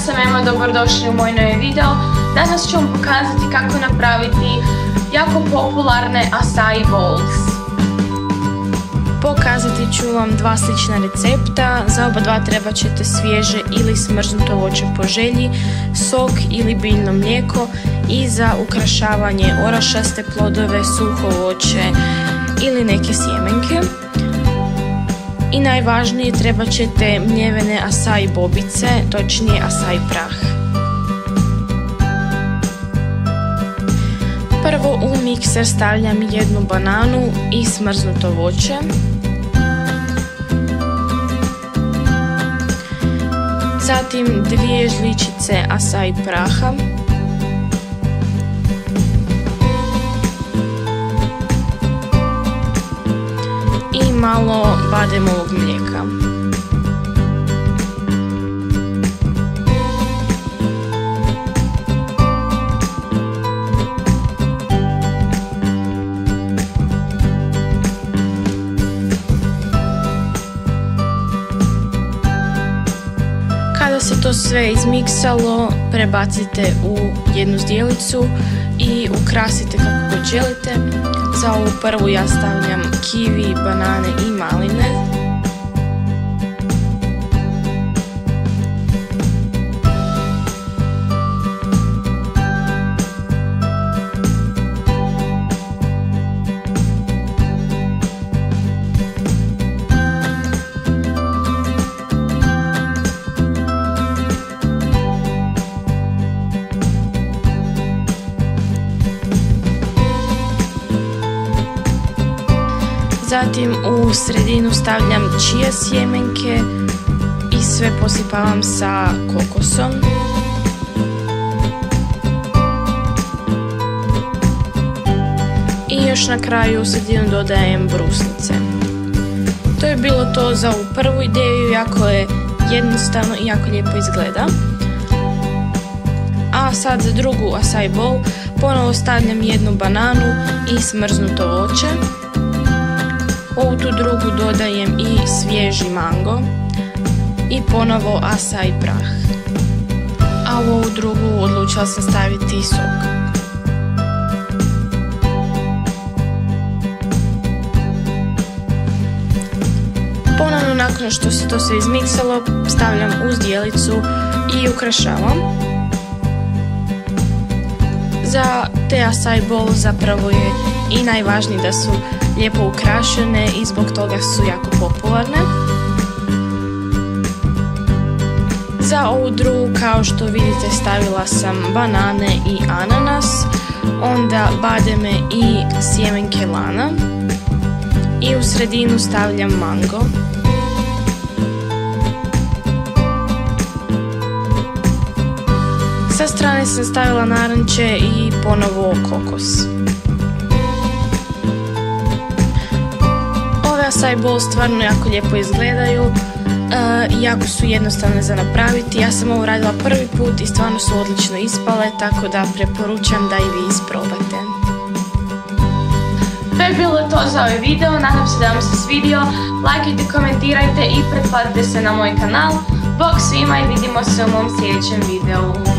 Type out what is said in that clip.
sam Ema, dobrodošli u moj novi video. Danas ću vam pokazati kako napraviti jako popularne Acai Bowls. Pokazati ću vam dva slična recepta. Za oba dva trebat ćete svježe ili smrznuto voće po želji, sok ili biljno mlijeko i za ukrašavanje orašaste plodove, suho voće ili neke sjemenke. I najvažnije, trebat ćete mljevene acai bobice, točnije acai prah. Prvo u mikser stavljam jednu bananu i smrznuto voće. Zatim 2 žličice acai praha. I malo bademovog mlijeka. Kada se to sve izmiksalo, prebacite u jednu zdjelicu i ukrasite kako god želite. Za ovu prvu ja stavljam kiwi, banane i maline. Zatim u sredinu stavljam čija sjemenke i sve posipavam sa kokosom. I još na kraju u sredinu dodajem brusnice. To je bilo to za ovu prvu ideju, jako je jednostavno i jako lijepo izgleda. A sad za drugu acai bowl ponovo stavljam jednu bananu i smrznuto voće. U ovu tu drugu dodajem i svježi mango i ponovo acai prah. A u ovu drugu odlučila sam staviti sok. Ponovno nakon što se to sve izmiksalo, stavljam u zdjelicu i ukrašavam. Za te acai bowl zapravo je i najvažnije da su lijepo ukrašene i zbog toga su jako popularne. Za ovu drugu, kao što vidite, stavila sam banane i ananas, onda bademe i sjemenke lana i u sredinu stavljam mango. Sa strane sam stavila naranče i ponovo kokos. Acai bowl stvarno jako lijepo izgledaju, jako su jednostavne za napraviti. Ja sam ovo radila prvi put i stvarno su odlično ispale, tako da preporučam da i vi isprobate. To je bilo to za ovaj video, nadam se da vam se svidio. Lajkajte, komentirajte i pretplatite se na moj kanal. Bog svima i vidimo se u mom sljedećem videu.